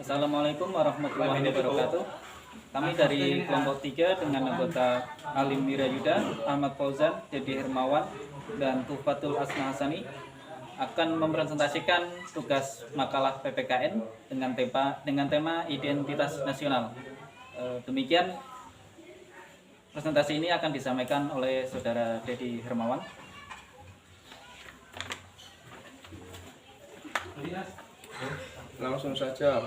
Assalamualaikum warahmatullahi wabarakatuh. Kami dari kelompok 3 dengan anggota Alim Wirayuda, Ahmad Fauzan, Dedi Hermawan, dan Tufatul Asna Hasani akan mempresentasikan tugas makalah PPKN dengan tema identitas nasional. Demikian presentasi ini akan disampaikan oleh Saudara Dedi Hermawan. Langsung saja,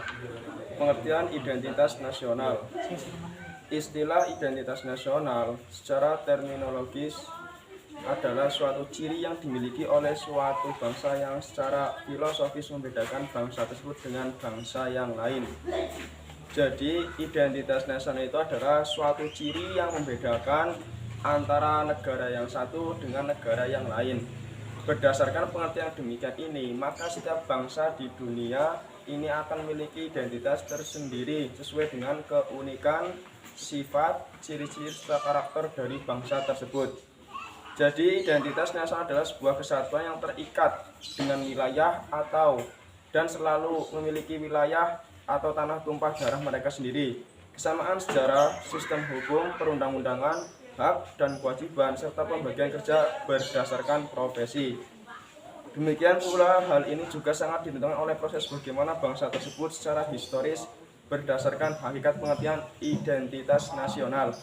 pengertian identitas nasional. Istilah identitas nasional secara terminologis adalah suatu ciri yang dimiliki oleh suatu bangsa yang secara filosofis membedakan bangsa tersebut dengan bangsa yang lain. Jadi, identitas nasional itu adalah suatu ciri yang membedakan antara negara yang satu dengan negara yang lain. Berdasarkan pengertian demikian ini, maka setiap bangsa di dunia ini akan memiliki identitas tersendiri sesuai dengan keunikan, sifat, ciri-ciri serta karakter dari bangsa tersebut. Jadi, identitas nasional adalah sebuah kesatuan yang terikat dengan wilayah dan selalu memiliki wilayah atau tanah tumpah darah mereka sendiri. Kesamaan sejarah, sistem hukum, perundang-undangan, hak dan kewajiban, serta pembagian kerja berdasarkan profesi. Demikian pula hal ini juga sangat ditentukan oleh proses bagaimana bangsa tersebut secara historis berdasarkan hakikat pengertian identitas nasional.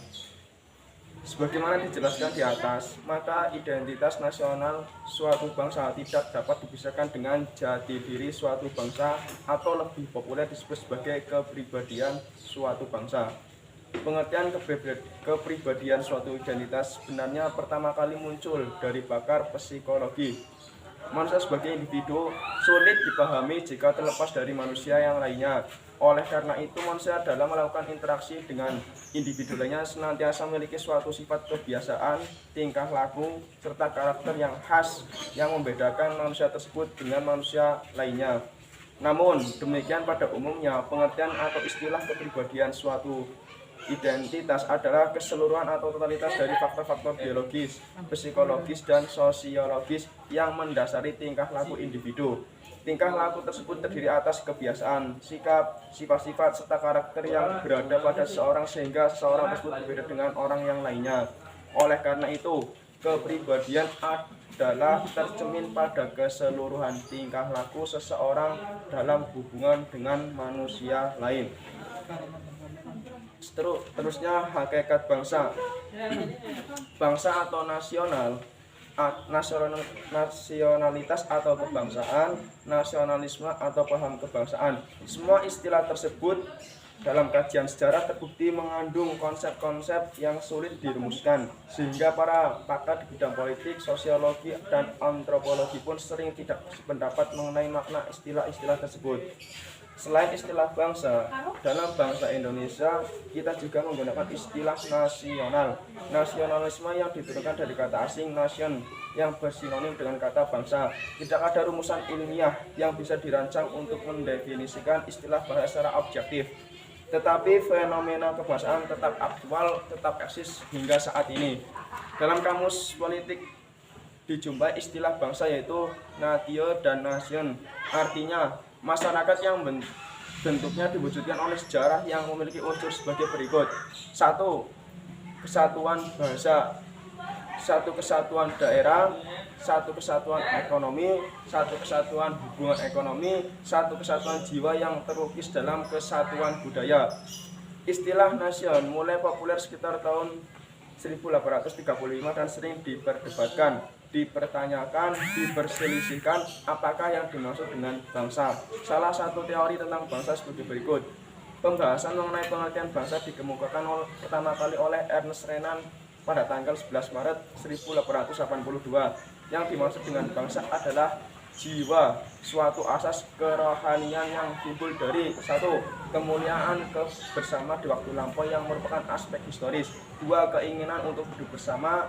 Sebagaimana dijelaskan di atas, maka identitas nasional suatu bangsa tidak dapat dipisahkan dengan jati diri suatu bangsa atau lebih populer disebut sebagai kepribadian suatu bangsa. Pengertian kepribadian suatu identitas sebenarnya pertama kali muncul dari pakar psikologi. Manusia sebagai individu sulit dipahami jika terlepas dari manusia yang lainnya. Oleh karena itu, manusia dalam melakukan interaksi dengan individu lainnya senantiasa memiliki suatu sifat kebiasaan, tingkah laku, serta karakter yang khas yang membedakan manusia tersebut dengan manusia lainnya. Namun, demikian pada umumnya, pengertian atau istilah kepribadian suatu identitas adalah keseluruhan atau totalitas dari faktor-faktor biologis, psikologis, dan sosiologis yang mendasari tingkah laku individu. Tingkah laku tersebut terdiri atas kebiasaan, sikap, sifat-sifat, serta karakter yang berada pada seseorang sehingga seseorang tersebut berbeda dengan orang yang lainnya. Oleh karena itu, kepribadian adalah tercermin pada keseluruhan tingkah laku seseorang dalam hubungan dengan manusia lain. Terusnya hakikat bangsa. Bangsa atau nasionalitas atau kebangsaan, nasionalisme atau paham kebangsaan. Semua istilah tersebut dalam kajian sejarah terbukti mengandung konsep-konsep yang sulit dirumuskan, sehingga para pakar di bidang politik, sosiologi, dan antropologi pun sering tidak sependapat mengenai makna istilah-istilah tersebut. Selain istilah bangsa, dalam bangsa Indonesia kita juga menggunakan istilah nasional. Nasionalisme yang diturunkan dari kata asing nation yang bersinonim dengan kata bangsa. Tidak ada rumusan ilmiah yang bisa dirancang untuk mendefinisikan istilah bahasa secara objektif. Tetapi fenomena kebangsaan tetap aktual, tetap eksis hingga saat ini. Dalam kamus politik dijumpai istilah bangsa yaitu natio dan nation. Artinya masyarakat yang bentuknya diwujudkan oleh sejarah yang memiliki unsur sebagai berikut. 1. Kesatuan bahasa, 1 kesatuan daerah, 1 kesatuan ekonomi, 1 kesatuan hubungan ekonomi, 1 kesatuan jiwa yang terlukis dalam kesatuan budaya. Istilah nasion mulai populer sekitar tahun 1835 dan sering diperdebatkan, dipertanyakan, diperselisihkan apakah yang dimaksud dengan bangsa. Salah satu teori tentang bangsa sebagai berikut. Pembahasan mengenai pengertian bangsa dikemukakan pertama kali oleh Ernest Renan pada tanggal 11 Maret 1882. Yang dimaksud dengan bangsa adalah jiwa, suatu asas kerohanian yang timbul dari 1. Kemuliaan bersama di waktu lampau yang merupakan aspek historis. 2. Keinginan untuk hidup bersama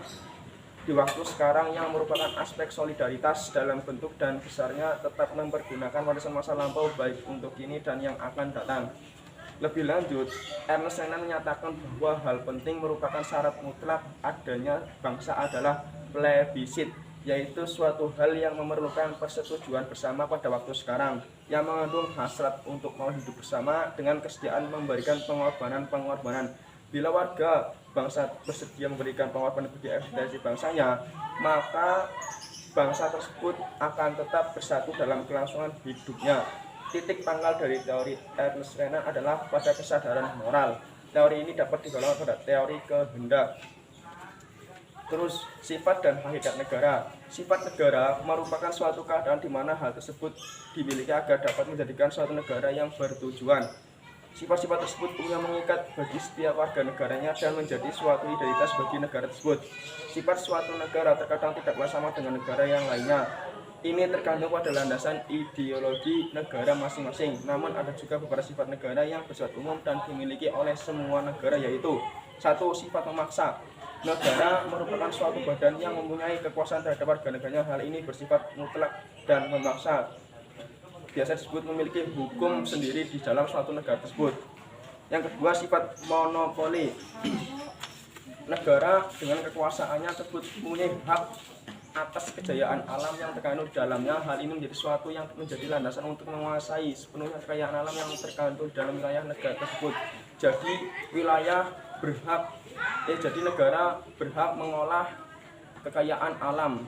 di waktu sekarang yang merupakan aspek solidaritas dalam bentuk dan besarnya tetap mempergunakan warisan masa lampau baik untuk kini dan yang akan datang. Lebih lanjut, Ernest Renan menyatakan bahwa hal penting merupakan syarat mutlak adanya bangsa adalah plebisit, yaitu suatu hal yang memerlukan persetujuan bersama pada waktu sekarang. yang mengandung hasrat untuk mau hidup bersama dengan kesediaan memberikan pengorbanan. Bila warga bangsa bersedia memberikan pengorbanan bagi eksistensi bangsanya, maka bangsa tersebut akan tetap bersatu dalam kelangsungan hidupnya. Titik pangkal dari teori Ernest Renan adalah pada kesadaran moral. Teori ini dapat digolongkan pada teori kehendak. Terus, sifat dan hakikat negara. Sifat negara merupakan suatu keadaan di mana hal tersebut dimiliki agar dapat menjadikan suatu negara yang bertujuan. Sifat-sifat tersebut umumnya mengikat bagi setiap warga negaranya dan menjadi suatu identitas bagi negara tersebut. Sifat suatu negara terkadang tidaklah sama dengan negara yang lainnya. Ini tergantung pada landasan ideologi negara masing-masing. Namun ada juga beberapa sifat negara yang bersifat umum dan dimiliki oleh semua negara, yaitu 1. Sifat memaksa. Negara merupakan suatu badan yang mempunyai kekuasaan terhadap warga negaranya. Hal ini bersifat mutlak dan memaksa. Biasa disebut memiliki hukum sendiri di dalam suatu negara tersebut. Yang kedua, sifat monopoli. Negara dengan kekuasaannya tersebut mempunyai hak atas kejayaan alam yang terkandung di dalamnya. Hal ini menjadi suatu yang menjadi landasan untuk menguasai sepenuhnya kekayaan alam yang terkandung di dalam wilayah negara tersebut. Jadi negara berhak mengolah kekayaan alam.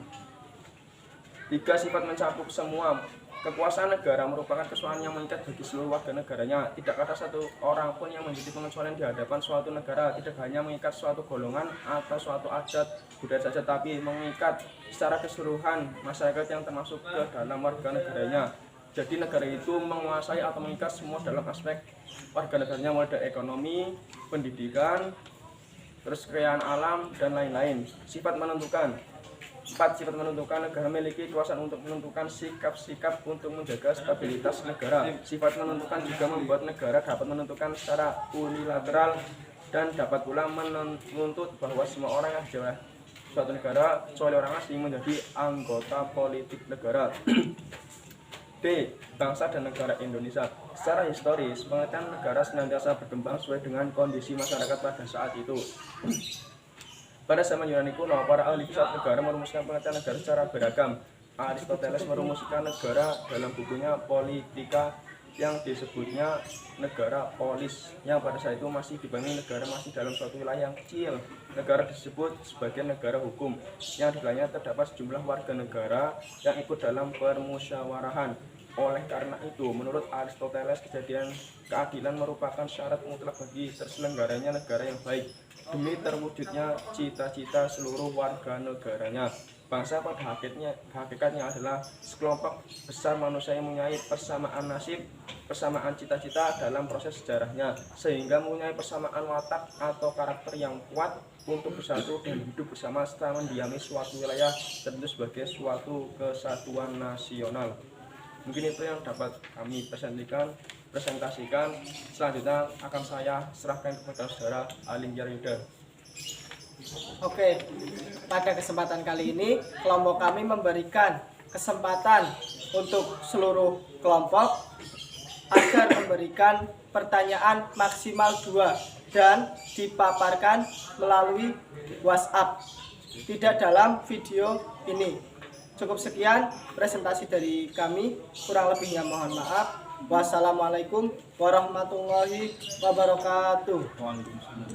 3. Sifat mencakup semua. Kekuasaan negara merupakan kesuaan yang mengikat bagi seluruh warga negaranya. Tidak ada satu orang pun yang menjadi pengecualian di hadapan suatu negara. Tidak hanya mengikat suatu golongan atau suatu adat budaya saja, tapi mengikat secara keseluruhan masyarakat yang termasuk ke dalam warga negaranya. Jadi negara itu menguasai atau mengikat semua dalam aspek warga negaranya, mulai dari ekonomi, pendidikan, terus kekayaan alam, dan lain-lain. Sifat menentukan. 4. Sifat menentukan. Negara memiliki kekuasaan untuk menentukan sikap-sikap untuk menjaga stabilitas negara. Sifat menentukan juga membuat negara dapat menentukan secara unilateral dan dapat pula menuntut bahwa semua orang yang di suatu negara, kecuali orang asing, menjadi anggota politik negara. D. Bangsa dan negara Indonesia. Secara historis, pengertian negara senantiasa berkembang sesuai dengan kondisi masyarakat pada saat itu. Pada zaman Yunani kuno, para ahli filsafat negara merumuskan pengertian negara secara beragam. Aristoteles merumuskan negara dalam bukunya Politika yang disebutnya negara polis, yang pada saat itu masih dibanding negara masih dalam suatu wilayah yang kecil. Negara disebut sebagai negara hukum, yang di dalamnya terdapat sejumlah warga negara yang ikut dalam permusyawarahan. Oleh karena itu, menurut Aristoteles, keadilan merupakan syarat mutlak bagi terselenggaranya negara yang baik, demi terwujudnya cita-cita seluruh warga negaranya. Bangsa pada hakikatnya adalah sekelompok besar manusia yang mempunyai persamaan nasib, persamaan cita-cita dalam proses sejarahnya, sehingga mempunyai persamaan watak atau karakter yang kuat untuk bersatu dan hidup bersama setelah mendiami suatu wilayah tertentu sebagai suatu kesatuan nasional. Mungkin itu yang dapat kami presentasikan. Selanjutnya akan saya serahkan kepada saudara Alinggar Yuda. Oke, pada kesempatan kali ini kelompok kami memberikan kesempatan untuk seluruh kelompok agar memberikan pertanyaan maksimal 2 dan dipaparkan melalui WhatsApp, tidak dalam video ini. Cukup sekian presentasi dari kami, kurang lebihnya mohon maaf. Wassalamualaikum warahmatullahi wabarakatuh. Waalaikumsalam.